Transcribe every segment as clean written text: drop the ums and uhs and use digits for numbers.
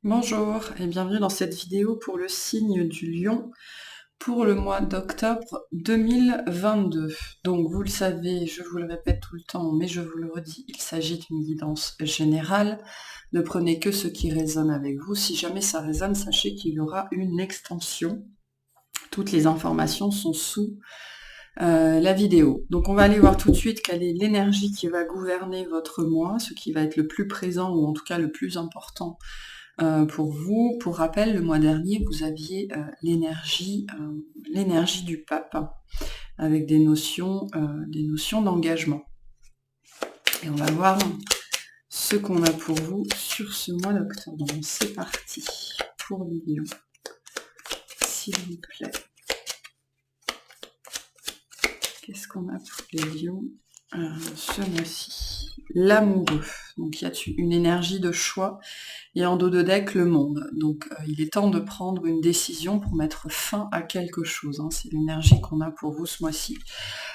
Bonjour et bienvenue dans cette vidéo pour le signe du Lion pour le mois d'octobre 2022. Donc vous le savez, je vous le répète tout le temps, mais je vous le redis, il s'agit d'une guidance générale. Ne prenez que ce qui résonne avec vous. Si jamais ça résonne, sachez qu'il y aura une extension. Toutes les informations sont sous la vidéo. Donc on va aller voir tout de suite quelle est l'énergie qui va gouverner votre mois, ce qui va être le plus présent ou en tout cas le plus important pour vous. Pour rappel, le mois dernier, vous aviez l'énergie du pape, avec des notions d'engagement. Et on va voir ce qu'on a pour vous sur ce mois d'octobre. Donc c'est parti pour les lions, s'il vous plaît. Qu'est-ce qu'on a pour les lions ce mois-ci? L'amoureux. Donc il y a une énergie de choix. Et en dos de deck, le monde. Donc il est temps de prendre une décision pour mettre fin à quelque chose. Hein. C'est l'énergie qu'on a pour vous ce mois-ci.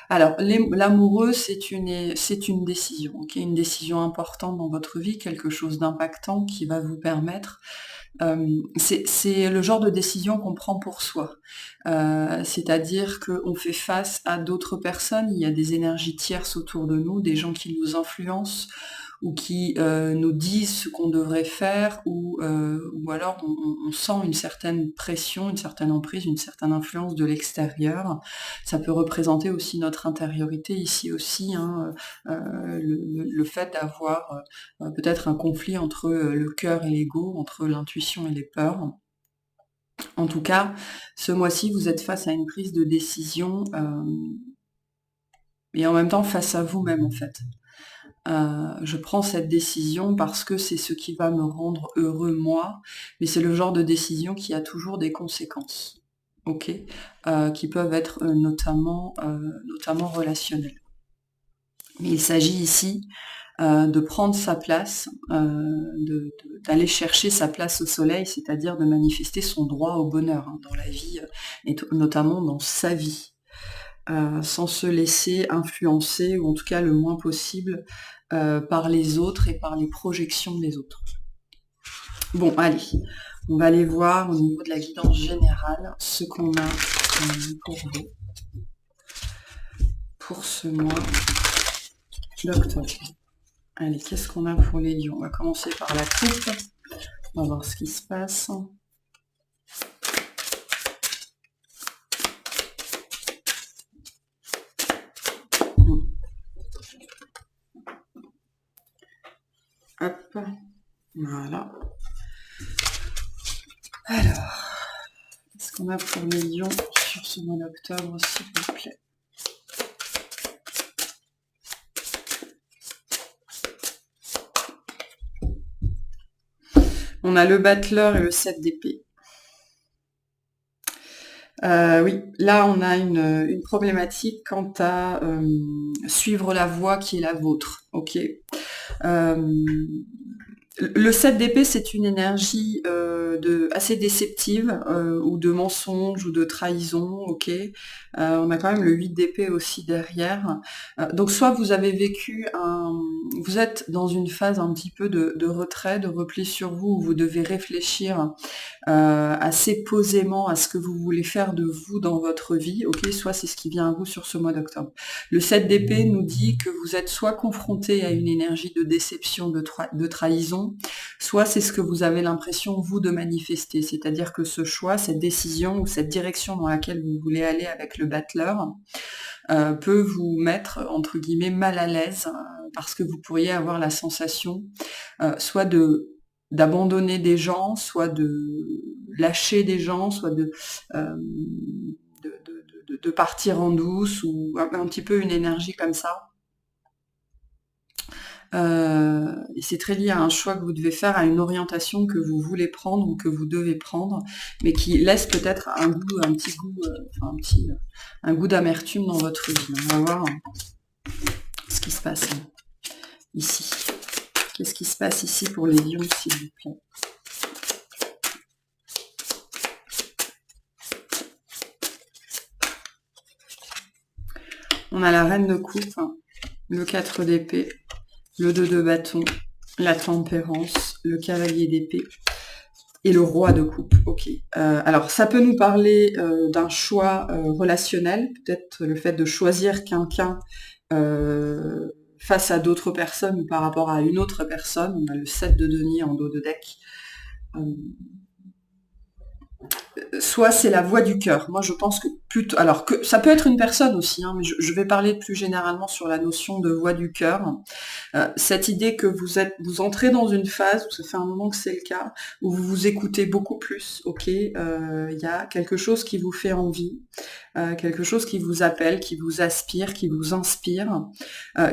Alors, l'amoureux, c'est une décision, okay, une décision importante dans votre vie, quelque chose d'impactant qui va vous permettre. C'est le genre de décision qu'on prend pour soi. C'est-à-dire qu'on fait face à d'autres personnes, il y a des énergies tierces autour de nous, des gens qui nous influencent, ou qui nous disent ce qu'on devrait faire, ou alors on sent une certaine pression, une certaine emprise, une certaine influence de l'extérieur. Ça peut représenter aussi notre intériorité ici aussi, hein, le fait d'avoir peut-être un conflit entre le cœur et l'ego, entre l'intuition et les peurs. En tout cas, ce mois-ci, vous êtes face à une prise de décision et en même temps face à vous-même en fait. Je prends cette décision parce que c'est ce qui va me rendre heureux moi, mais c'est le genre de décision qui a toujours des conséquences, ok, qui peuvent être notamment relationnelles. Mais il s'agit ici de prendre sa place, d'aller chercher sa place au soleil, c'est-à-dire de manifester son droit au bonheur hein, dans la vie, et notamment dans sa vie. Sans se laisser influencer, ou en tout cas le moins possible, par les autres et par les projections des autres. Bon, allez, on va aller voir au niveau de la guidance générale ce qu'on a pour vous pour ce mois d'octobre. Allez, qu'est-ce qu'on a pour les lions? On va commencer par la coupe. On va voir ce qui se passe. Hop, voilà. Alors, qu'est-ce qu'on a pour les lions sur ce mois d'octobre, s'il vous plaît? On a le battleur et le 7 d'épée. Oui, là on a une problématique quant à suivre la voie qui est la vôtre, ok. Le 7 d'épée, c'est une énergie assez déceptive, ou de mensonge, ou de trahison, ok. On a quand même le 8 d'épée aussi derrière. Donc soit vous avez vécu vous êtes dans une phase un petit peu de retrait, de repli sur vous, où vous devez réfléchir assez posément à ce que vous voulez faire de vous dans votre vie, ok, soit c'est ce qui vient à vous sur ce mois d'octobre. Le 7 d'épée nous dit que vous êtes soit confronté à une énergie de déception, de trahison, soit c'est ce que vous avez l'impression, vous, de manifester, c'est-à-dire que ce choix, cette décision ou cette direction dans laquelle vous voulez aller avec le battleur peut vous mettre, entre guillemets, mal à l'aise, parce que vous pourriez avoir la sensation soit d'abandonner des gens, soit de lâcher des gens, soit de partir en douce, ou un petit peu une énergie comme ça. Et c'est très lié à un choix que vous devez faire, à une orientation que vous voulez prendre ou que vous devez prendre, mais qui laisse peut-être un goût d'amertume dans votre vie. On va voir ce qui se passe ici. Qu'est-ce qui se passe ici pour les lions, s'il vous plaît? On a la reine de coupe, le 4 d'épée, le 2 de bâton, la tempérance, le cavalier d'épée et le roi de coupe, ok. Alors ça peut nous parler d'un choix relationnel, peut-être le fait de choisir quelqu'un face à d'autres personnes ou par rapport à une autre personne. On a le 7 de denier en dos de deck. Euh, Soit c'est la voix du cœur. Moi, je pense que plutôt, alors que ça peut être une personne aussi, hein, mais je vais parler plus généralement sur la notion de voix du cœur. Cette idée que vous entrez dans une phase où ça fait un moment que c'est le cas, où vous vous écoutez beaucoup plus. Ok, il y a quelque chose qui vous fait envie, quelque chose qui vous appelle, qui vous aspire, qui vous inspire,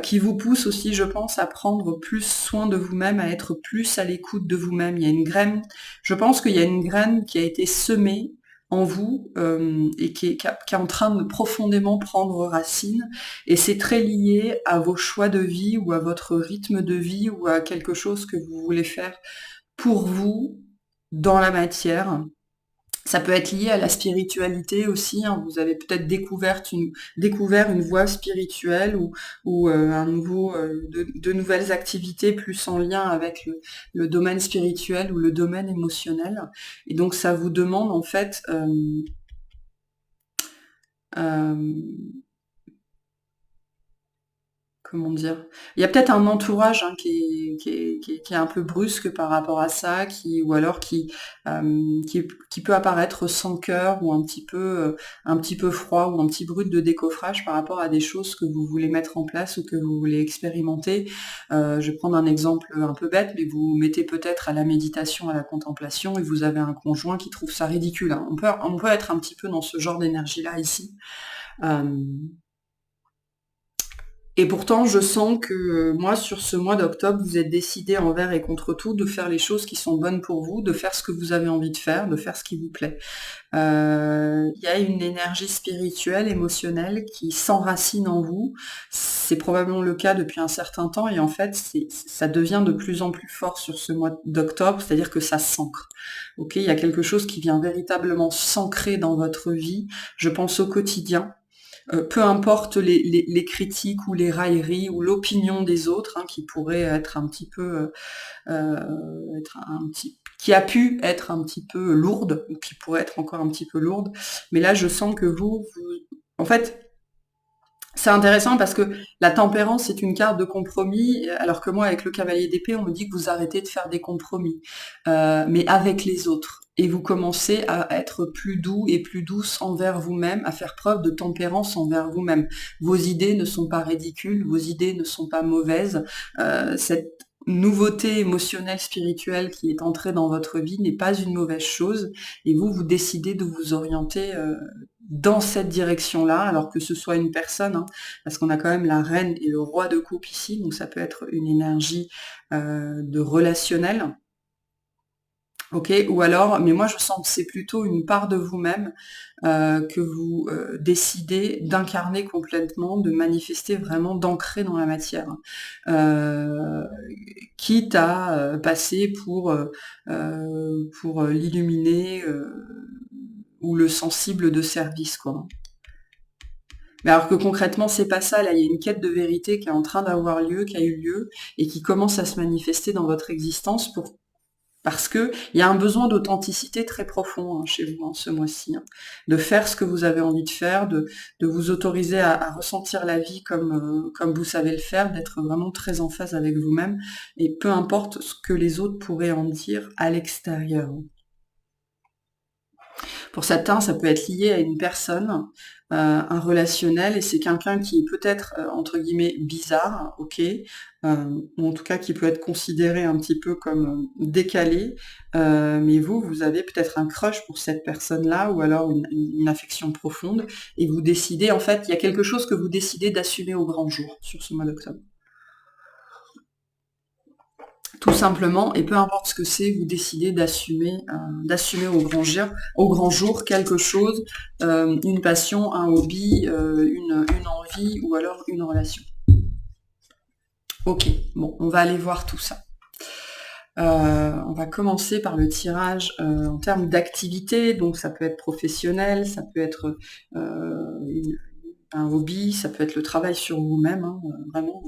qui vous pousse aussi, je pense, à prendre plus soin de vous-même, à être plus à l'écoute de vous-même. Il y a une graine, je pense qu'il y a une graine qui a été semée en vous et qui est en train de profondément prendre racine. Et c'est très lié à vos choix de vie ou à votre rythme de vie ou à quelque chose que vous voulez faire pour vous dans la matière. Ça peut être lié à la spiritualité aussi, hein. Vous avez peut-être découvert une voie spirituelle ou de nouvelles activités plus en lien avec le domaine spirituel ou le domaine émotionnel. Et donc ça vous demande en fait euh, comment dire? Il y a peut-être un entourage hein, qui est un peu brusque par rapport à ça, ou alors qui peut apparaître sans cœur ou un petit peu froid ou un petit brut de décoffrage par rapport à des choses que vous voulez mettre en place ou que vous voulez expérimenter. Je vais prendre un exemple un peu bête, mais vous vous mettez peut-être à la méditation, à la contemplation, et vous avez un conjoint qui trouve ça ridicule, hein. On peut être un petit peu dans ce genre d'énergie-là ici. Euh, Et pourtant, je sens que moi, sur ce mois d'octobre, vous êtes décidé envers et contre tout de faire les choses qui sont bonnes pour vous, de faire ce que vous avez envie de faire, de faire ce qui vous plaît. Il y a une énergie spirituelle, émotionnelle qui s'enracine en vous. C'est probablement le cas depuis un certain temps et en fait, ça devient de plus en plus fort sur ce mois d'octobre, c'est-à-dire que ça s'ancre. Ok, il y a quelque chose qui vient véritablement s'ancrer dans votre vie. Je pense au quotidien. Peu importe les critiques ou les railleries ou l'opinion des autres, hein, qui pourrait être un petit peu, qui a pu être un petit peu lourde, ou qui pourrait être encore un petit peu lourde. Mais là, je sens que en fait, c'est intéressant parce que la tempérance est une carte de compromis, alors que moi, avec le cavalier d'épée, on me dit que vous arrêtez de faire des compromis, mais avec les autres. Et vous commencez à être plus doux et plus douce envers vous-même, à faire preuve de tempérance envers vous-même. Vos idées ne sont pas ridicules, vos idées ne sont pas mauvaises. Cette nouveauté émotionnelle, spirituelle qui est entrée dans votre vie n'est pas une mauvaise chose. Et vous décidez de vous orienter dans cette direction-là, alors que ce soit une personne, hein, parce qu'on a quand même la reine et le roi de coupe ici, donc ça peut être une énergie de relationnel, ok, ou alors, mais moi je sens que c'est plutôt une part de vous-même que vous décidez d'incarner complètement, de manifester vraiment, d'ancrer dans la matière, quitte à passer pour l'illuminé ou le sensible de service, quoi. Mais alors que concrètement, c'est pas ça. Là, il y a une quête de vérité qui est en train d'avoir lieu, qui a eu lieu, et qui commence à se manifester dans votre existence parce que il y a un besoin d'authenticité très profond hein, chez vous hein, ce mois-ci, hein. De faire ce que vous avez envie de faire, de vous autoriser à ressentir la vie comme vous savez le faire, d'être vraiment très en phase avec vous-même, et peu importe ce que les autres pourraient en dire à l'extérieur. Pour certains, ça peut être lié à une personne, un relationnel, et c'est quelqu'un qui est peut-être, entre guillemets, «bizarre», ok, ou en tout cas qui peut être considéré un petit peu comme décalé, mais vous avez peut-être un crush pour cette personne-là, ou alors une affection profonde, et vous décidez, en fait, il y a quelque chose que vous décidez d'assumer au grand jour sur ce mois d'octobre. Tout simplement, et peu importe ce que c'est, vous décidez d'assumer au grand jour quelque chose, une passion, un hobby, une envie ou alors une relation. Ok, bon, on va aller voir tout ça. On va commencer par le tirage en termes d'activité, donc ça peut être professionnel, ça peut être un hobby, ça peut être le travail sur vous-même, hein, vraiment.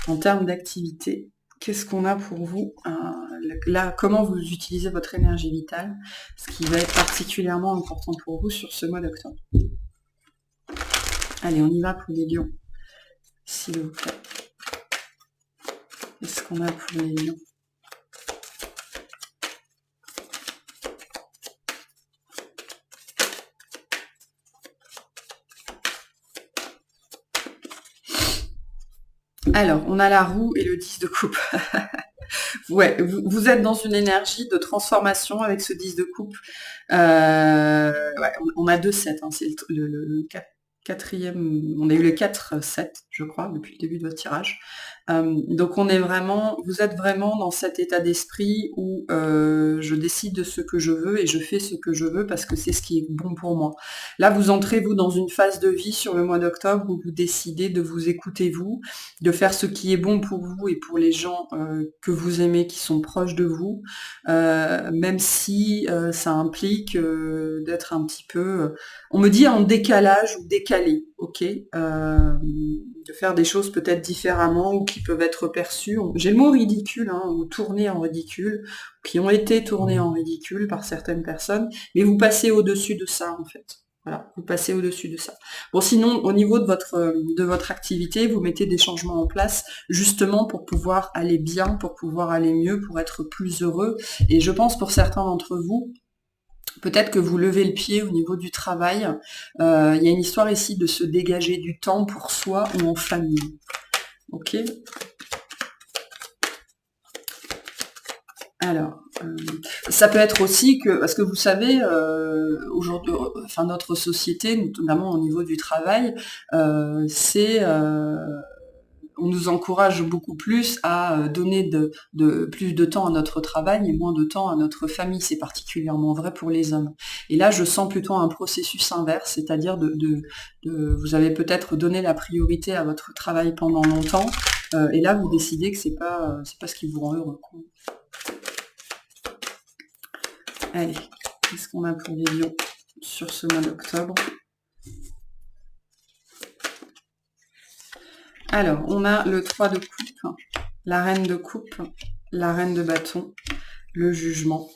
En termes d'activité, qu'est-ce qu'on a pour vous là, comment vous utilisez votre énergie vitale, ce qui va être particulièrement important pour vous sur ce mois d'octobre. Allez, on y va pour les lions, s'il vous plaît. Qu'est-ce qu'on a pour les lions? Alors, on a la roue et le 10 de coupe. Ouais, vous êtes dans une énergie de transformation avec ce 10 de coupe. Ouais, on a 2 sets, hein, c'est le quatrième, on a eu les 4 sets, je crois, depuis le début de votre tirage. Donc vous êtes vraiment dans cet état d'esprit où je décide de ce que je veux et je fais ce que je veux parce que c'est ce qui est bon pour moi. Là, vous entrez, vous, dans une phase de vie sur le mois d'octobre où vous décidez de vous écouter, vous, de faire ce qui est bon pour vous et pour les gens que vous aimez, qui sont proches de vous, même si ça implique d'être un petit peu, on me dit en décalage ou décalé, ok, de faire des choses peut-être différemment ou qui peuvent être perçues, j'ai le mot ridicule, hein, ou tournées en ridicule, qui ont été tournées en ridicule par certaines personnes, mais vous passez au-dessus de ça en fait. Voilà, vous passez au-dessus de ça. Bon, sinon, au niveau de votre activité, vous mettez des changements en place justement pour pouvoir aller bien, pour pouvoir aller mieux, pour être plus heureux. Et je pense pour certains d'entre vous, peut-être que vous levez le pied au niveau du travail. Il y a une histoire ici de se dégager du temps pour soi ou en famille. Ok ? Alors, ça peut être aussi que, parce que vous savez, aujourd'hui, enfin notre société, notamment au niveau du travail, on nous encourage beaucoup plus à donner plus de temps à notre travail et moins de temps à notre famille. C'est particulièrement vrai pour les hommes. Et là, je sens plutôt un processus inverse, c'est-à-dire vous avez peut-être donné la priorité à votre travail pendant longtemps, et là, vous décidez que c'est pas ce qui vous rend heureux, quoi. Allez, qu'est-ce qu'on a pour les lions sur ce mois d'octobre? Alors, on a le 3 de coupe, la reine de coupe, la reine de bâton, le jugement,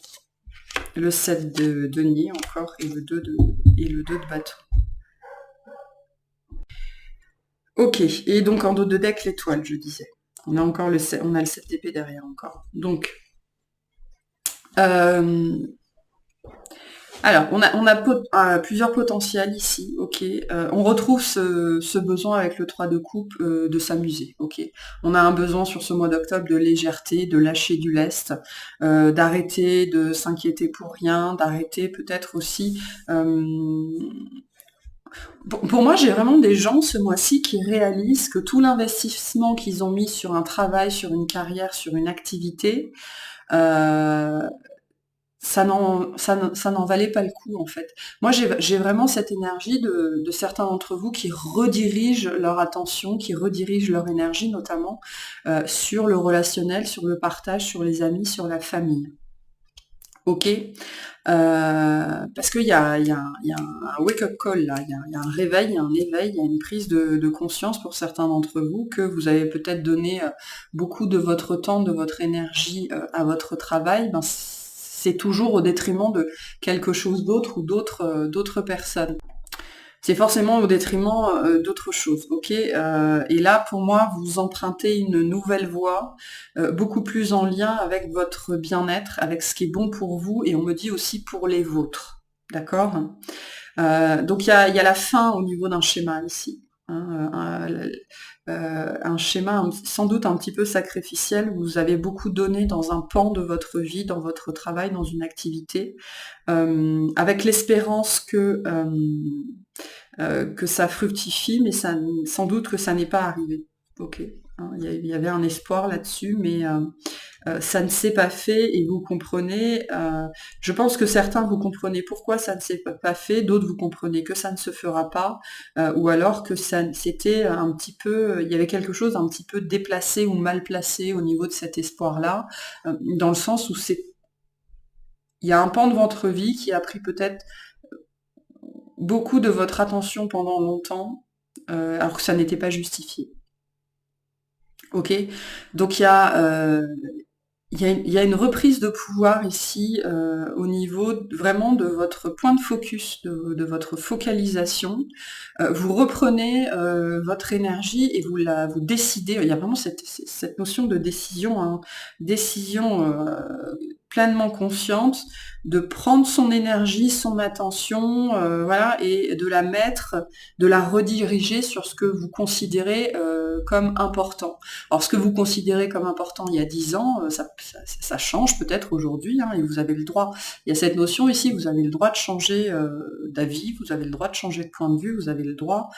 le 7 de denier encore, et le 2 de bâton. Ok, et donc en dos de deck, l'étoile, je disais. On a encore le 7 d'épée derrière encore. Donc, alors, on a plusieurs potentiels ici, ok. On retrouve ce besoin avec le 3 de coupe de s'amuser, ok. On a un besoin sur ce mois d'octobre de légèreté, de lâcher du lest, d'arrêter de s'inquiéter pour rien, d'arrêter peut-être aussi... Pour moi, j'ai vraiment des gens ce mois-ci qui réalisent que tout l'investissement qu'ils ont mis sur un travail, sur une carrière, sur une activité, ça n'en valait pas le coup en fait. Moi j'ai vraiment cette énergie de certains d'entre vous qui redirigent leur attention, qui redirigent leur énergie notamment sur le relationnel, sur le partage, sur les amis, sur la famille. Ok, parce qu'il y a un wake-up call là, il y a un réveil, il y a un éveil, il y a une prise de conscience pour certains d'entre vous que vous avez peut-être donné beaucoup de votre temps, de votre énergie à votre travail. Ben, c'est toujours au détriment de quelque chose d'autre ou d'autres personnes. C'est forcément au détriment d'autres choses, ok. Et là, pour moi, vous empruntez une nouvelle voie, beaucoup plus en lien avec votre bien-être, avec ce qui est bon pour vous, et on me dit aussi pour les vôtres, d'accord. Donc il y a la fin au niveau d'un schéma ici, hein, un schéma sans doute un petit peu sacrificiel, où vous avez beaucoup donné dans un pan de votre vie, dans votre travail, dans une activité, avec l'espérance que ça fructifie, mais sans doute que ça n'est pas arrivé. Ok, hein, il y avait un espoir là-dessus, mais ça ne s'est pas fait, et vous comprenez, je pense que certains vous comprenez pourquoi ça ne s'est pas fait, d'autres vous comprenez que ça ne se fera pas, ou alors que c'était un petit peu, il y avait quelque chose un petit peu déplacé ou mal placé au niveau de cet espoir-là, dans le sens où il y a un pan de votre vie qui a pris peut-être beaucoup de votre attention pendant longtemps, alors que ça n'était pas justifié. Ok, donc il y a il y a une reprise de pouvoir ici au niveau vraiment de votre point de focus, de votre focalisation. Vous reprenez votre énergie et vous décidez. Il y a vraiment cette notion de décision, hein, décision pleinement consciente de prendre son énergie, son attention, voilà, et de la mettre, de la rediriger sur ce que vous considérez comme important. Alors, ce que vous considérez comme important il y a 10 ans, ça change peut-être aujourd'hui, hein, et vous avez le droit. Il y a cette notion ici, vous avez le droit de changer d'avis, vous avez le droit de changer de point de vue, vous avez le droit,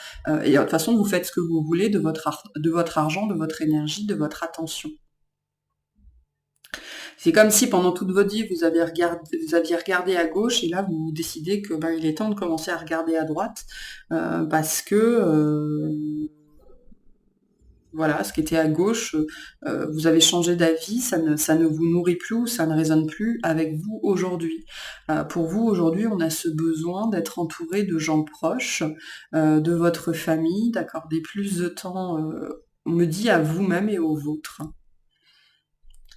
et de toute façon, vous faites ce que vous voulez de votre argent, de votre énergie, de votre attention. C'est comme si pendant toute votre vie, vous aviez regardé à gauche, et là, vous décidez que il est temps de commencer à regarder à droite, parce que voilà, ce qui était à gauche, vous avez changé d'avis, ça ne vous nourrit plus, ça ne résonne plus avec vous aujourd'hui. Pour vous, aujourd'hui, on a ce besoin d'être entouré de gens proches, de votre famille, d'accorder plus de temps, on me dit, à vous-même et aux vôtres.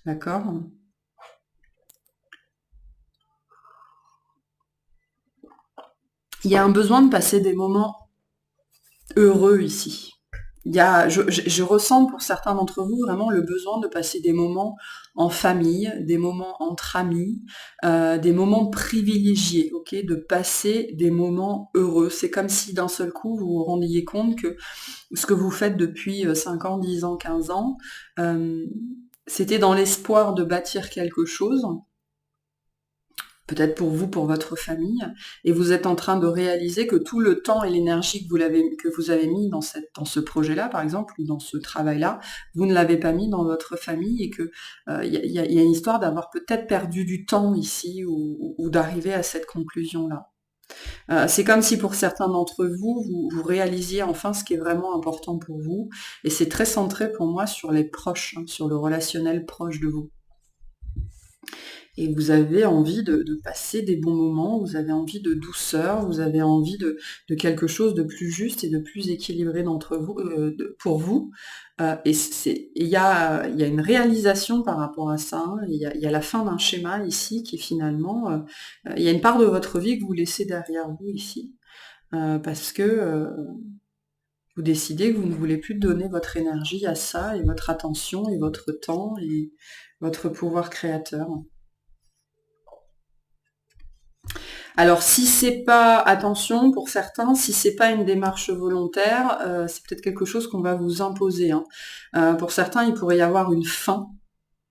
D'accord? Il y a un besoin de passer des moments heureux ici. Je ressens pour certains d'entre vous vraiment le besoin de passer des moments en famille, des moments entre amis, des moments privilégiés, ok, de passer des moments heureux. C'est comme si d'un seul coup vous vous rendiez compte que ce que vous faites depuis 5 ans, 10 ans, 15 ans, c'était dans l'espoir de bâtir quelque chose, peut-être pour vous, pour votre famille, et vous êtes en train de réaliser que tout le temps et l'énergie que vous avez mis dans ce projet-là, par exemple, ou dans ce travail-là, vous ne l'avez pas mis dans votre famille, et que y a une histoire d'avoir peut-être perdu du temps ici, ou d'arriver à cette conclusion-là. C'est comme si pour certains d'entre vous, vous réalisiez enfin ce qui est vraiment important pour vous, et c'est très centré pour moi sur les proches, hein, sur le relationnel proche de vous. Et vous avez envie de passer des bons moments, vous avez envie de douceur, vous avez envie de quelque chose de plus juste et de plus équilibré pour vous. Et il y a une réalisation par rapport à ça, hein. Il y a la fin d'un schéma ici qui finalement, il y a une part de votre vie que vous laissez derrière vous ici, parce que vous décidez que vous ne voulez plus donner votre énergie à ça, et votre attention, et votre temps, et votre pouvoir créateur. Alors si c'est pas, attention, pour certains, si c'est pas une démarche volontaire, c'est peut-être quelque chose qu'on va vous imposer, hein. Pour certains, il pourrait y avoir une fin.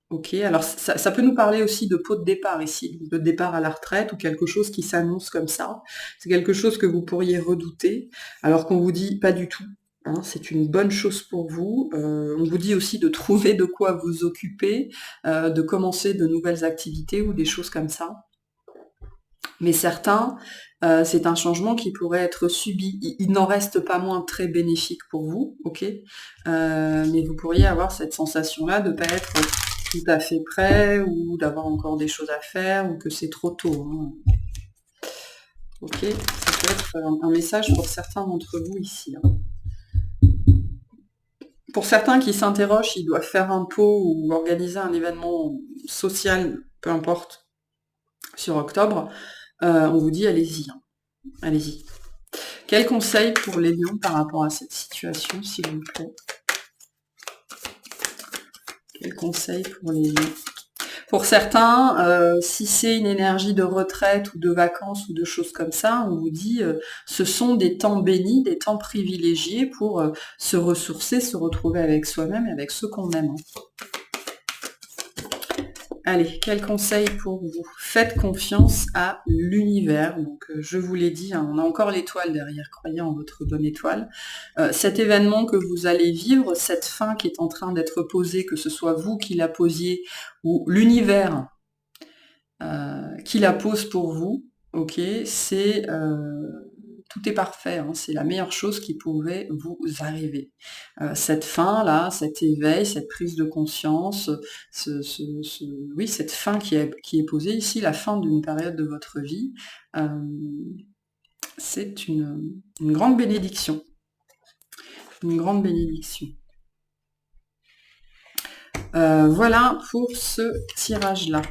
Ok, alors ça peut nous parler aussi de pot de départ ici, de départ à la retraite, ou quelque chose qui s'annonce comme ça. C'est quelque chose que vous pourriez redouter, alors qu'on vous dit pas du tout, hein, c'est une bonne chose pour vous. On vous dit aussi de trouver de quoi vous occuper, de commencer de nouvelles activités ou des choses comme ça. Mais certains, c'est un changement qui pourrait être subi. Il n'en reste pas moins très bénéfique pour vous, ok, mais vous pourriez avoir cette sensation-là de ne pas être tout à fait prêt, ou d'avoir encore des choses à faire, ou que c'est trop tôt, hein. Ok, ça peut être un message pour certains d'entre vous ici, hein. Pour certains qui s'interrogent, s'ils doivent faire un pot ou organiser un événement social, peu importe, sur octobre, on vous dit allez-y, hein. Allez-y. Quel conseil pour les lions par rapport à cette situation, s'il vous plaît? Quel conseil pour les lions? Pour certains, si c'est une énergie de retraite ou de vacances ou de choses comme ça, on vous dit ce sont des temps bénis, des temps privilégiés pour se ressourcer, se retrouver avec soi-même et avec ceux qu'on aime, hein. Allez, quel conseil pour vous? Faites confiance à l'univers. Donc, je vous l'ai dit, hein, on a encore l'étoile derrière, croyez en votre bonne étoile. Cet événement que vous allez vivre, cette fin qui est en train d'être posée, que ce soit vous qui la posiez ou l'univers qui la pose pour vous, ok, c'est tout est parfait, hein, c'est la meilleure chose qui pouvait vous arriver. Cette fin-là, cet éveil, cette prise de conscience, oui, cette fin qui est posée ici, la fin d'une période de votre vie, c'est une grande bénédiction. Une grande bénédiction. Voilà pour ce tirage-là.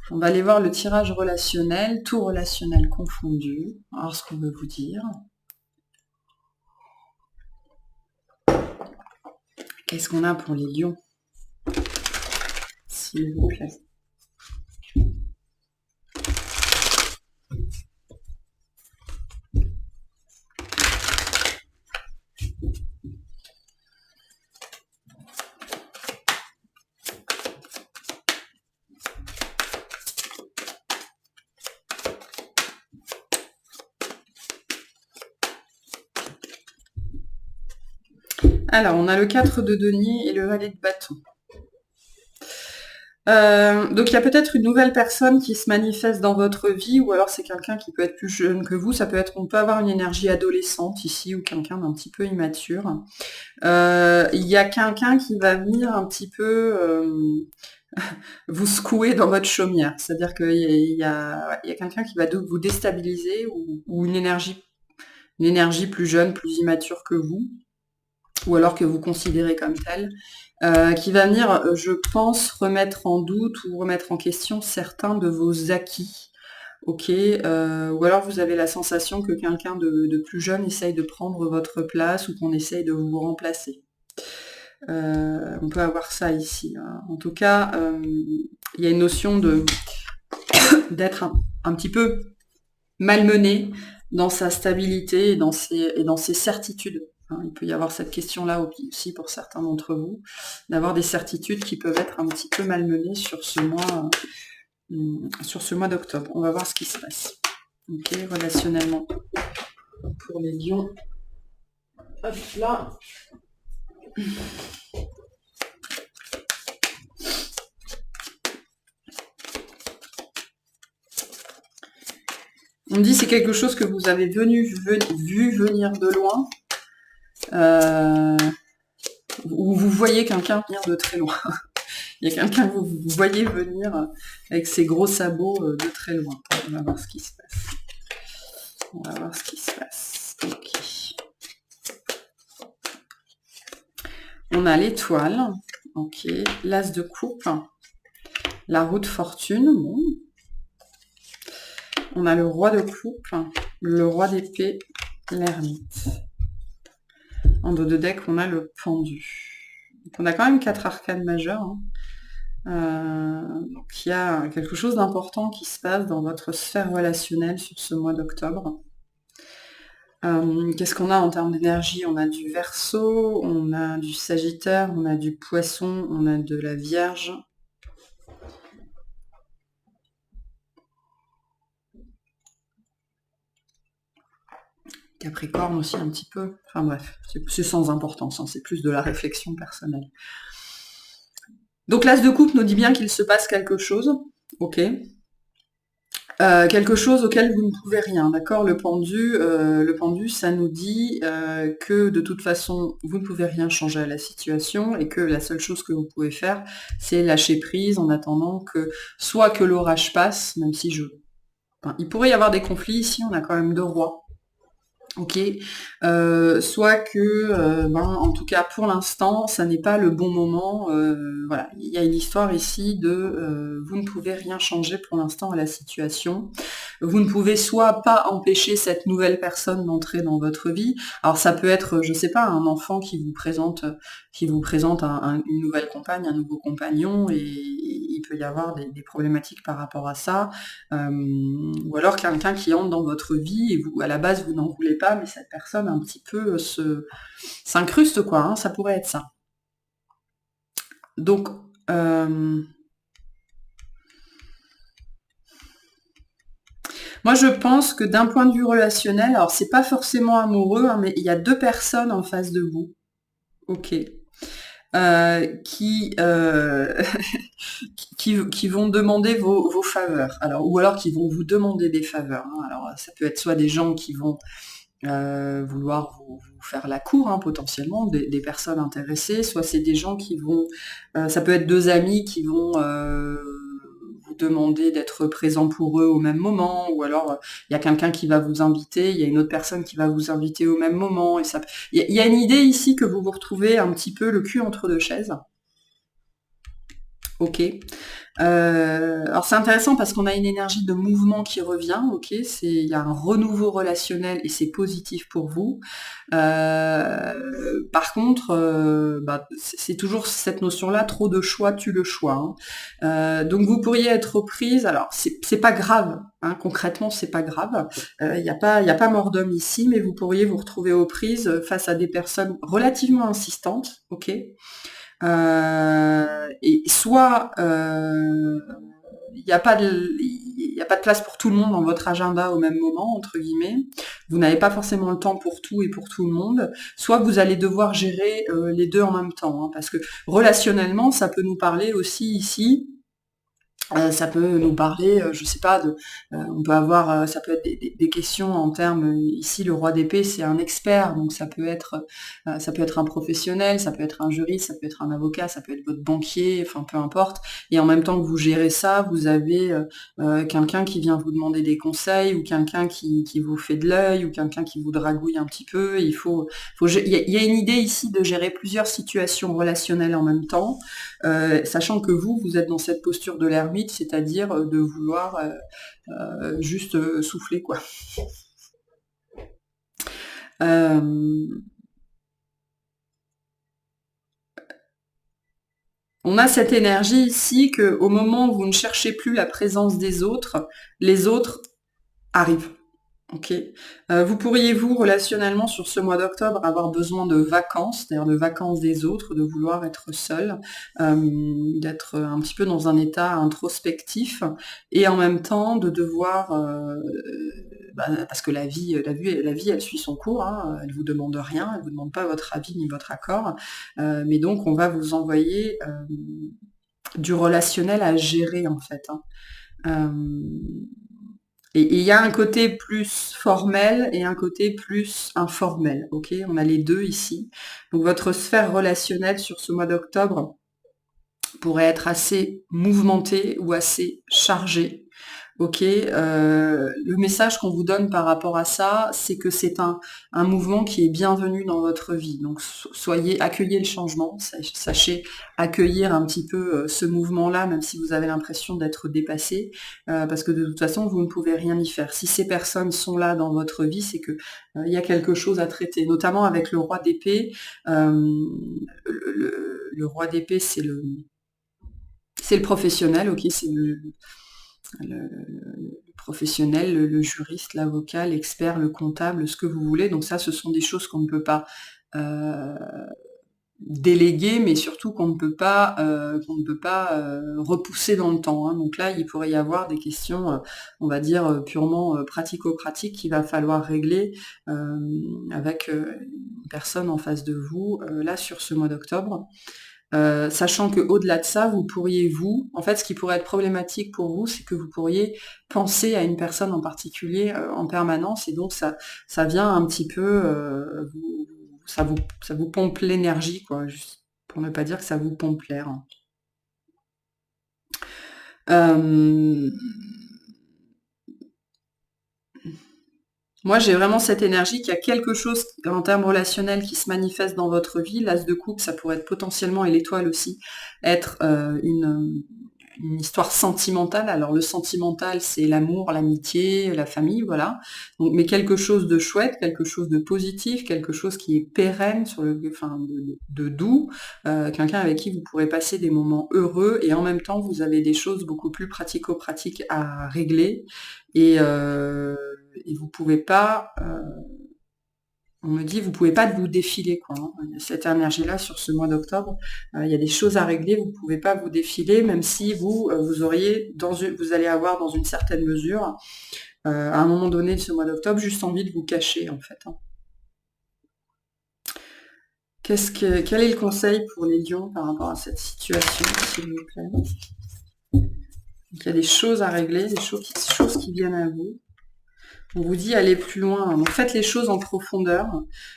On va aller voir le tirage relationnel, tout relationnel confondu. Alors, ce qu'on veut vous dire. Qu'est-ce qu'on a pour les lions? S'il vous plaît. Alors, on a le 4 de denier et le valet de bâton. Donc il y a peut-être une nouvelle personne qui se manifeste dans votre vie, ou alors c'est quelqu'un qui peut être plus jeune que vous. On peut avoir une énergie adolescente ici, ou quelqu'un d'un petit peu immature. Il y a quelqu'un qui va venir un petit peu vous secouer dans votre chaumière. C'est-à-dire qu'il y a quelqu'un qui va vous déstabiliser, ou une énergie plus jeune, plus immature que vous, ou alors que vous considérez comme telle, qui va venir, je pense, remettre en doute ou remettre en question certains de vos acquis. Ok, ou alors vous avez la sensation que quelqu'un de plus jeune essaye de prendre votre place, ou qu'on essaye de vous remplacer. On peut avoir ça ici, hein. En tout cas, il y a une notion d'être un petit peu malmené dans sa stabilité et dans ses certitudes. Il peut y avoir cette question-là aussi pour certains d'entre vous, d'avoir des certitudes qui peuvent être un petit peu malmenées sur ce mois d'octobre. On va voir ce qui se passe. Ok, relationnellement pour les lions. Hop là. On me dit c'est quelque chose que vous avez vu venir de loin. Ou vous voyez quelqu'un venir de très loin. Il y a quelqu'un que vous voyez venir avec ses gros sabots de très loin. On va voir ce qui se passe. Ok. On a l'étoile. Ok. L'as de coupe. La roue de fortune. Bon. On a le roi de coupe. Le roi d'épée. L'ermite. En dos de deck, on a le pendu. Donc on a quand même 4 arcanes majeures. Donc il y a quelque chose d'important qui se passe dans votre sphère relationnelle sur ce mois d'octobre. Qu'est-ce qu'on a en termes d'énergie? On a du Verseau, on a du Sagittaire, on a du Poisson, on a de la Vierge. Capricorne aussi un petit peu. Enfin bref, c'est sans importance, hein, c'est plus de la réflexion personnelle. Donc l'As de coupe nous dit bien qu'il se passe quelque chose, ok. Quelque chose auquel vous ne pouvez rien, d'accord. Le pendu, ça nous dit que de toute façon, vous ne pouvez rien changer à la situation, et que la seule chose que vous pouvez faire, c'est lâcher prise en attendant que soit que l'orage passe, même si il pourrait y avoir des conflits ici, on a quand même 2 rois. Ok, soit que, en tout cas pour l'instant, ça n'est pas le bon moment. Voilà, il y a une histoire ici de vous ne pouvez rien changer pour l'instant à la situation. Vous ne pouvez soit pas empêcher cette nouvelle personne d'entrer dans votre vie. Alors ça peut être, je sais pas, un enfant qui vous présente une nouvelle compagne, un nouveau compagnon, et il peut y avoir des problématiques par rapport à ça. Ou alors quelqu'un qui entre dans votre vie et vous, à la base, vous n'en voulez pas, mais cette personne un petit peu s'incruste, quoi, hein, ça pourrait être ça. Donc, moi je pense que d'un point de vue relationnel, alors c'est pas forcément amoureux, hein, mais il y a 2 personnes en face de vous, ok, qui vont demander vos faveurs. Alors, ou alors qui vont vous demander des faveurs, hein. Alors ça peut être soit des gens qui vont vouloir vous faire la cour, hein, potentiellement, des personnes intéressées, soit c'est des gens qui vont, ça peut être 2 amis qui vont vous demander d'être présent pour eux au même moment, ou alors il y a quelqu'un qui va vous inviter, il y a une autre personne qui va vous inviter au même moment, et il y a une idée ici que vous vous retrouvez un petit peu le cul entre 2 chaises. Ok. Alors c'est intéressant parce qu'on a une énergie de mouvement qui revient, ok, il y a un renouveau relationnel et c'est positif pour vous. Par contre, c'est toujours cette notion-là, trop de choix tue le choix, hein. Donc vous pourriez être aux prises, alors c'est pas grave, hein, concrètement c'est pas grave, y a pas mort d'homme ici, mais vous pourriez vous retrouver aux prises face à des personnes relativement insistantes, ok, et soit il n'y a pas de il y a pas de place pour tout le monde dans votre agenda au même moment, entre guillemets. Vous n'avez pas forcément le temps pour tout et pour tout le monde. Soit vous allez devoir gérer les deux en même temps, hein, parce que relationnellement, ça peut nous parler aussi ici. Ça peut nous parler, je sais pas, on peut avoir, ça peut être des questions en termes, ici le roi d'épée c'est un expert, donc ça peut être un professionnel, ça peut être un juriste, ça peut être un avocat, ça peut être votre banquier, enfin peu importe. Et en même temps que vous gérez ça, vous avez quelqu'un qui vient vous demander des conseils, ou quelqu'un qui vous fait de l'œil, ou quelqu'un qui vous dragouille un petit peu. Il y a une idée ici de gérer plusieurs situations relationnelles en même temps. Sachant que vous êtes dans cette posture de l'ermite, c'est-à-dire de vouloir juste souffler, quoi. Euh, on a cette énergie ici que au moment où vous ne cherchez plus la présence des autres, les autres arrivent. Ok. Vous pourriez, vous, relationnellement, sur ce mois d'octobre, avoir besoin de vacances, c'est-à-dire de vacances des autres, de vouloir être seul, d'être un petit peu dans un état introspectif, et en même temps de devoir, parce que la vie, elle suit son cours, hein, elle vous demande rien, elle vous demande pas votre avis ni votre accord, mais donc on va vous envoyer du relationnel à gérer en fait, hein. Et il y a un côté plus formel et un côté plus informel, ok? On a les deux ici. Donc votre sphère relationnelle sur ce mois d'octobre pourrait être assez mouvementée ou assez chargée. Ok, le message qu'on vous donne par rapport à ça, c'est que c'est un mouvement qui est bienvenu dans votre vie. Donc accueillez le changement, sachez accueillir un petit peu ce mouvement-là, même si vous avez l'impression d'être dépassé, parce que de toute façon, vous ne pouvez rien y faire. Si ces personnes sont là dans votre vie, c'est que il y a quelque chose à traiter, notamment avec le roi d'épée. Le roi d'épée, c'est le professionnel, ok, c'est le professionnel, le juriste, l'avocat, l'expert, le comptable, ce que vous voulez. Donc ça, ce sont des choses qu'on ne peut pas déléguer, mais surtout qu'on ne peut pas repousser dans le temps, hein. Donc là, il pourrait y avoir des questions, on va dire, purement pratico-pratiques qu'il va falloir régler avec une personne en face de vous, là, sur ce mois d'octobre. Sachant que au-delà de ça, en fait, ce qui pourrait être problématique pour vous, c'est que vous pourriez penser à une personne en particulier en permanence, et donc ça vient un petit peu, ça vous pompe l'énergie, quoi, juste pour ne pas dire que ça vous pompe l'air. Euh, Moi, j'ai vraiment cette énergie qu'il y a quelque chose en termes relationnels qui se manifeste dans votre vie. L'as de coupe, ça pourrait être potentiellement, et l'étoile aussi, être une histoire sentimentale. Alors le sentimental, c'est l'amour, l'amitié, la famille, voilà. Donc, mais quelque chose de chouette, quelque chose de positif, quelque chose qui est pérenne, de doux, quelqu'un avec qui vous pourrez passer des moments heureux, et en même temps, vous avez des choses beaucoup plus pratico-pratiques à régler. Et vous pouvez pas, on me dit, vous pouvez pas vous défiler, quoi, hein. Cette énergie-là, sur ce mois d'octobre, il y a des choses à régler, vous pouvez pas vous défiler, même si vous allez avoir dans une certaine mesure, à un moment donné de ce mois d'octobre, juste envie de vous cacher, en fait, hein. Quel est le conseil pour les lions par rapport à cette situation, s'il vous plaît? Donc, il y a des choses à régler, des choses qui viennent à vous. On vous dit allez plus loin. Donc faites les choses en profondeur.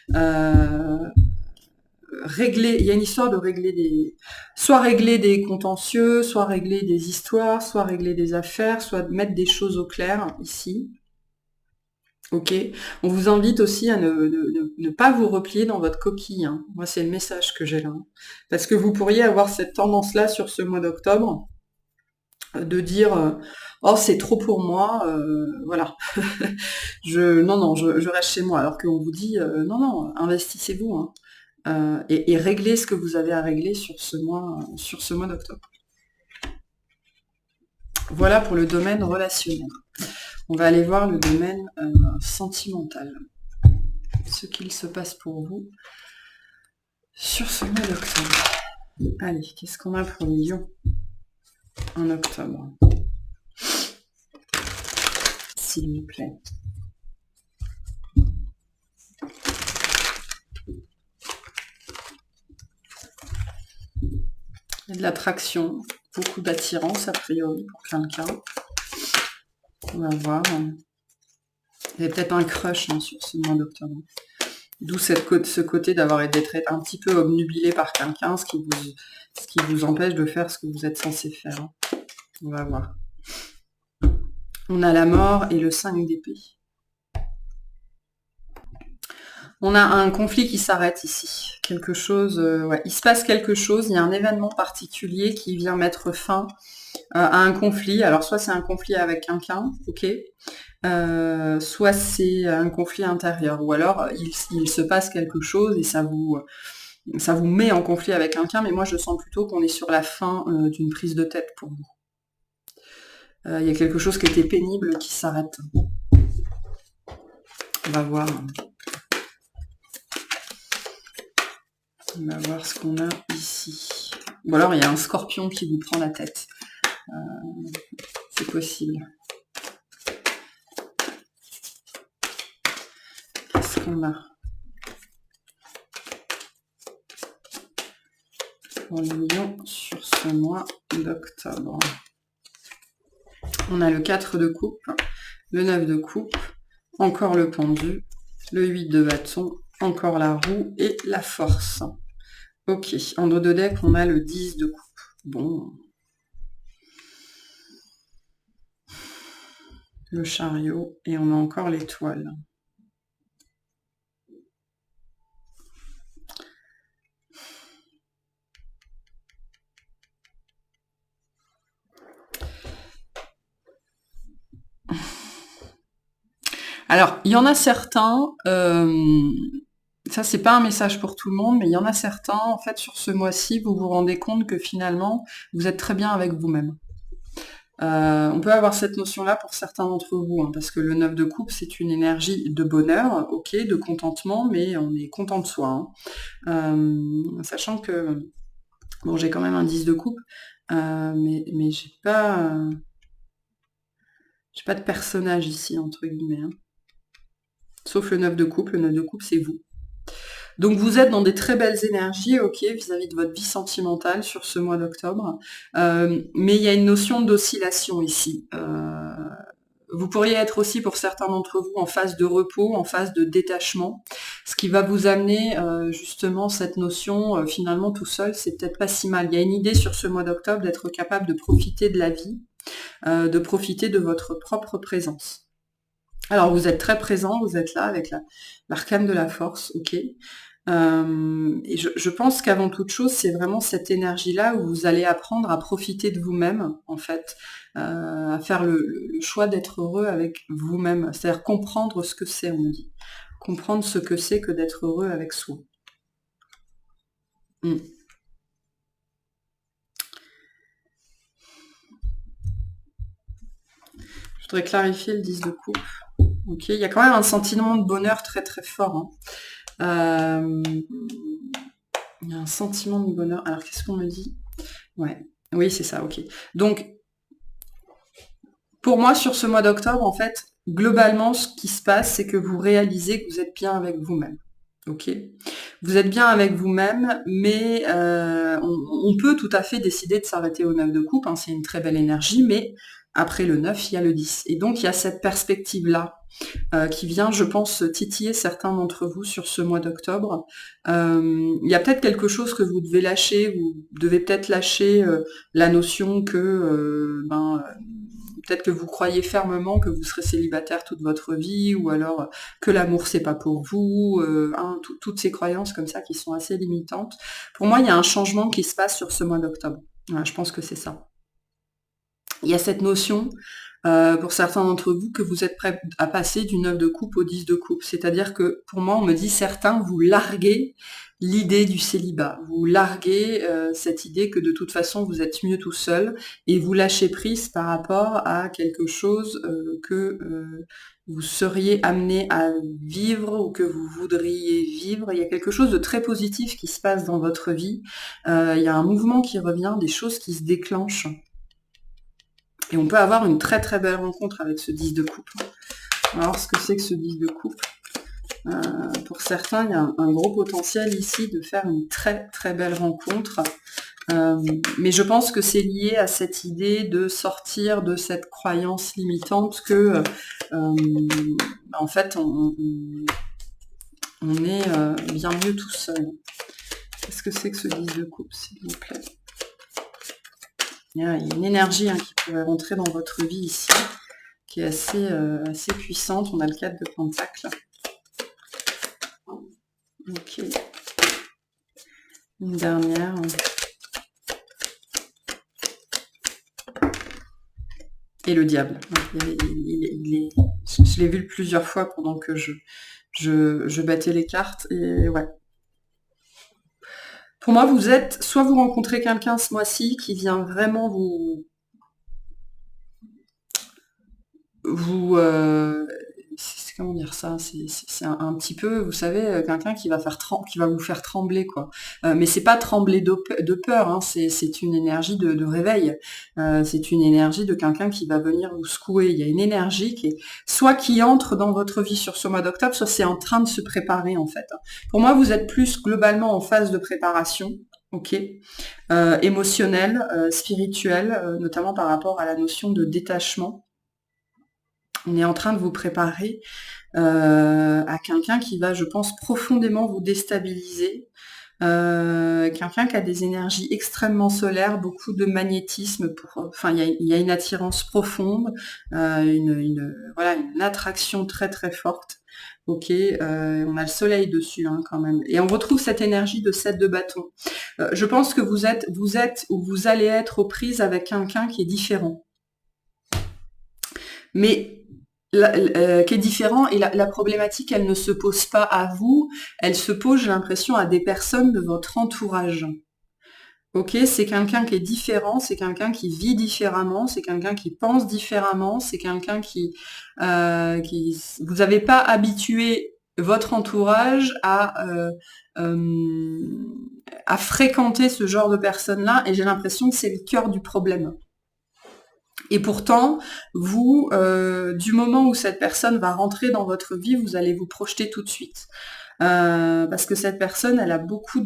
Il y a une histoire de soit régler des contentieux, soit régler des histoires, soit régler des affaires, soit mettre des choses au clair ici. Ok. On vous invite aussi à ne pas vous replier dans votre coquille, hein. Moi, c'est le message que j'ai là, hein. Parce que vous pourriez avoir cette tendance-là sur ce mois d'octobre, de dire oh c'est trop pour moi, voilà. Non, non, je reste chez moi. Alors qu'on vous dit non, non, investissez-vous, hein, et réglez ce que vous avez à régler sur ce mois d'octobre. Voilà pour le domaine relationnel. On va aller voir le domaine sentimental. Ce qu'il se passe pour vous sur ce mois d'octobre. Allez, qu'est-ce qu'on a pour Lyon en octobre? S'il vous plaît. Il y a de l'attraction, beaucoup d'attirance a priori pour quelqu'un. On va voir. Il y a peut-être un crush sur ce mois d'octobre. D'où ce côté d'être un petit peu obnubilé par quelqu'un, ce qui vous empêche de faire ce que vous êtes censé faire. On va voir. On a la mort et le 5 d'épée. On a un conflit qui s'arrête ici. Quelque chose, ouais, il se passe quelque chose, il y a un événement particulier qui vient mettre fin à un conflit. Alors soit c'est un conflit avec quelqu'un, ok, soit c'est un conflit intérieur, ou alors il se passe quelque chose et ça vous met en conflit avec quelqu'un, mais moi je sens plutôt qu'on est sur la fin d'une prise de tête pour vous. Il y a quelque chose qui était pénible qui s'arrête. On va voir. On va voir ce qu'on a ici. Ou alors il y a un scorpion qui vous prend la tête. C'est possible. Qu'est-ce qu'on a pour Lyon sur ce mois d'octobre? On a le 4 de coupe, le 9 de coupe, encore le pendu, le 8 de bâton, encore la roue et la force. Ok, en dos de deck, on a le 10 de coupe. Bon. Le chariot, et on a encore l'étoile. Alors, il y en a certains, ça c'est pas un message pour tout le monde, mais il y en a certains, en fait, sur ce mois-ci, vous vous rendez compte que finalement, vous êtes très bien avec vous-même. On peut avoir cette notion-là pour certains d'entre vous, hein, parce que le 9 de coupe, c'est une énergie de bonheur, ok, de contentement, mais on est content de soi, hein. Sachant que, bon, j'ai quand même un 10 de coupe, mais j'ai pas de personnage ici, entre guillemets, hein. Sauf le 9 de coupe, le 9 de coupe, c'est vous. Donc vous êtes dans des très belles énergies, ok, vis-à-vis de votre vie sentimentale sur ce mois d'octobre, mais il y a une notion d'oscillation ici. Vous pourriez être aussi pour certains d'entre vous en phase de repos, en phase de détachement, ce qui va vous amener justement cette notion, finalement tout seul, c'est peut-être pas si mal. Il y a une idée sur ce mois d'octobre d'être capable de profiter de la vie, de profiter de votre propre présence. Alors vous êtes très présent, vous êtes là avec l'arcane de la force, ok. Et je pense qu'avant toute chose, c'est vraiment cette énergie-là où vous allez apprendre à profiter de vous-même, en fait, à faire le choix d'être heureux avec vous-même, c'est-à-dire comprendre ce que c'est, on me dit. Comprendre ce que c'est que d'être heureux avec soi. Je voudrais clarifier le 10 de coupe. Ok, il y a quand même un sentiment de bonheur très très fort, hein. Il y a un sentiment de bonheur. Alors, qu'est-ce qu'on me dit? Ouais, oui, c'est ça, ok. Donc, pour moi, sur ce mois d'octobre, en fait, globalement, ce qui se passe, c'est que vous réalisez que vous êtes bien avec vous-même. Ok. Vous êtes bien avec vous-même, mais on peut tout à fait décider de s'arrêter au 9 de coupe, hein, c'est une très belle énergie, mais après le 9, il y a le 10. Et donc, il y a cette perspective-là qui vient, je pense, titiller certains d'entre vous sur ce mois d'octobre. Il y a peut-être quelque chose que vous devez lâcher, vous devez peut-être lâcher la notion que peut-être que vous croyez fermement que vous serez célibataire toute votre vie, ou alors que l'amour c'est pas pour vous, toutes ces croyances comme ça qui sont assez limitantes. Pour moi, il y a un changement qui se passe sur ce mois d'octobre. Voilà, je pense que c'est ça. Il y a cette notion, pour certains d'entre vous, que vous êtes prêts à passer du 9 de coupe au 10 de coupe. C'est-à-dire que, pour moi, on me dit certains, vous larguez l'idée du célibat. Vous larguez cette idée que de toute façon, vous êtes mieux tout seul, et vous lâchez prise par rapport à quelque chose que vous seriez amené à vivre ou que vous voudriez vivre. Il y a quelque chose de très positif qui se passe dans votre vie. Il y a un mouvement qui revient, des choses qui se déclenchent. Et on peut avoir une très très belle rencontre avec ce 10 de coupe. Alors, ce que c'est que ce 10 de coupe, pour certains, il y a un gros potentiel ici de faire une très très belle rencontre. Mais je pense que c'est lié à cette idée de sortir de cette croyance limitante que, en fait, on est bien mieux tout seul. Qu'est-ce que c'est que ce 10 de coupe, s'il vous plaît? Il y a une énergie qui pourrait rentrer dans votre vie ici, qui est assez puissante. On a le 4 de Pentacle. Ok. Une dernière. Et le diable. Je l'ai vu plusieurs fois pendant que je battais les cartes. Et ouais. Pour moi, soit vous rencontrez quelqu'un ce mois-ci qui vient vraiment vous comment dire ça, c'est un petit peu, vous savez, quelqu'un qui va vous faire trembler, quoi. Mais c'est pas trembler de peur, hein, c'est une énergie de réveil. C'est une énergie de quelqu'un qui va venir vous secouer. Il y a une énergie qui entre dans votre vie sur ce mois d'octobre, soit c'est en train de se préparer, en fait. Pour moi, vous êtes plus globalement en phase de préparation. Ok, émotionnelle, spirituelle, notamment par rapport à la notion de détachement. On est en train de vous préparer à quelqu'un qui va, je pense, profondément vous déstabiliser. Quelqu'un qui a des énergies extrêmement solaires, beaucoup de magnétisme. Il y a une attirance profonde, voilà, une attraction très très forte. Ok, on a le soleil dessus quand même. Et on retrouve cette énergie de 7 de bâton. Je pense que vous êtes ou vous allez être aux prises avec quelqu'un qui est différent. Mais qui est différent, et la problématique, elle ne se pose pas à vous, elle se pose, j'ai l'impression, à des personnes de votre entourage. Ok, c'est quelqu'un qui est différent, c'est quelqu'un qui vit différemment, c'est quelqu'un qui pense différemment, c'est quelqu'un vous n'avez pas habitué votre entourage à fréquenter ce genre de personnes-là, et j'ai l'impression que c'est le cœur du problème. Et pourtant, vous, du moment où cette personne va rentrer dans votre vie, vous allez vous projeter tout de suite. Parce que cette personne, elle a beaucoup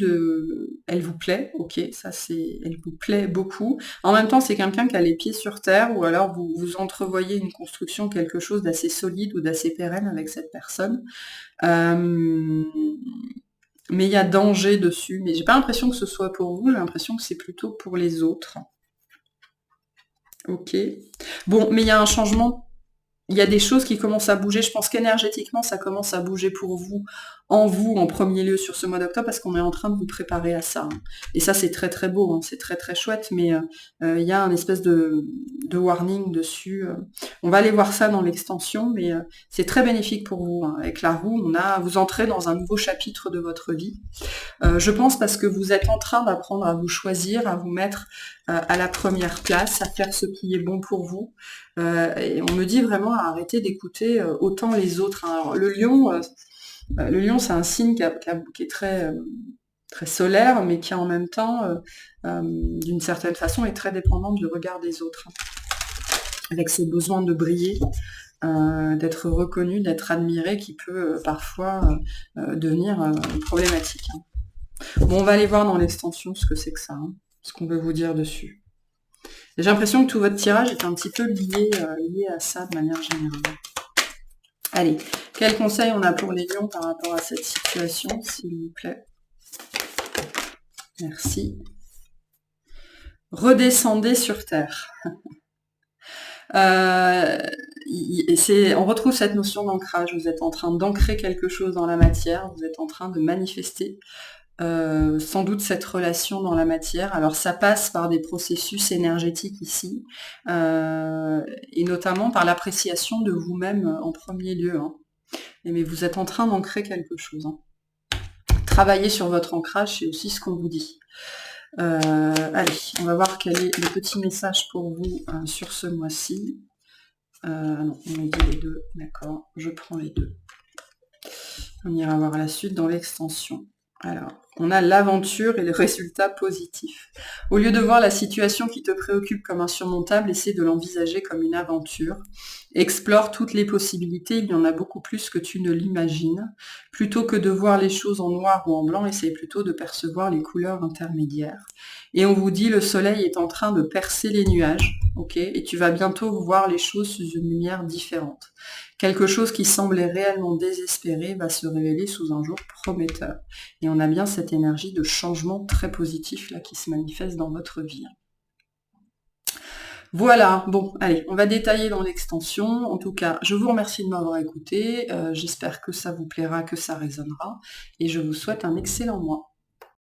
elle vous plaît, ok, elle vous plaît beaucoup. En même temps, c'est quelqu'un qui a les pieds sur terre, ou alors vous entrevoyez une construction, quelque chose d'assez solide ou d'assez pérenne avec cette personne. Mais il y a danger dessus. Mais j'ai pas l'impression que ce soit pour vous, j'ai l'impression que c'est plutôt pour les autres. Ok. Bon, mais il y a un changement. Il y a des choses qui commencent à bouger. Je pense qu'énergétiquement, ça commence à bouger pour vous en premier lieu sur ce mois d'octobre, parce qu'on est en train de vous préparer à ça. Et ça, c'est très très beau, c'est très très chouette, mais il y a un espèce de warning dessus. On va aller voir ça dans l'extension, mais c'est très bénéfique pour vous. Avec la roue, vous entrez dans un nouveau chapitre de votre vie. Je pense parce que vous êtes en train d'apprendre à vous choisir, à vous mettre à la première place, à faire ce qui est bon pour vous. Et on me dit vraiment à arrêter d'écouter autant les autres. Alors, le lion, c'est un signe qui est très, très solaire, mais qui en même temps, d'une certaine façon, est très dépendant du regard des autres. Avec ses besoins de briller, d'être reconnu, d'être admiré, qui peut parfois devenir problématique. Bon, on va aller voir dans l'extension ce que c'est que ça, ce qu'on veut vous dire dessus. J'ai l'impression que tout votre tirage est un petit peu lié à ça de manière générale. Allez, quels conseils on a pour les lions par rapport à cette situation, s'il vous plaît? Merci. Redescendez sur Terre. On retrouve cette notion d'ancrage. Vous êtes en train d'ancrer quelque chose dans la matière, vous êtes en train de manifester sans doute cette relation dans la matière. Alors ça passe par des processus énergétiques ici, et notamment par l'appréciation de vous-même en premier lieu. Hein. Mais vous êtes en train d'ancrer quelque chose. Hein. Travailler sur votre ancrage, c'est aussi ce qu'on vous dit. Allez, on va voir quel est le petit message pour vous sur ce mois-ci. Non, on m'a dit les deux, d'accord, je prends les deux. On ira voir la suite dans l'extension. Alors, on a l'aventure et le résultat positif. Au lieu de voir la situation qui te préoccupe comme insurmontable, essaie de l'envisager comme une aventure. Explore toutes les possibilités, il y en a beaucoup plus que tu ne l'imagines. Plutôt que de voir les choses en noir ou en blanc, essaie plutôt de percevoir les couleurs intermédiaires. Et on vous dit, le soleil est en train de percer les nuages, ok, et tu vas bientôt voir les choses sous une lumière différente. Quelque chose qui semblait réellement désespéré va se révéler sous un jour prometteur. Et on a bien cette énergie de changement très positif là qui se manifeste dans votre vie. Voilà, bon, allez, on va détailler dans l'extension. En tout cas, je vous remercie de m'avoir écouté. J'espère que ça vous plaira, que ça résonnera. Et je vous souhaite un excellent mois.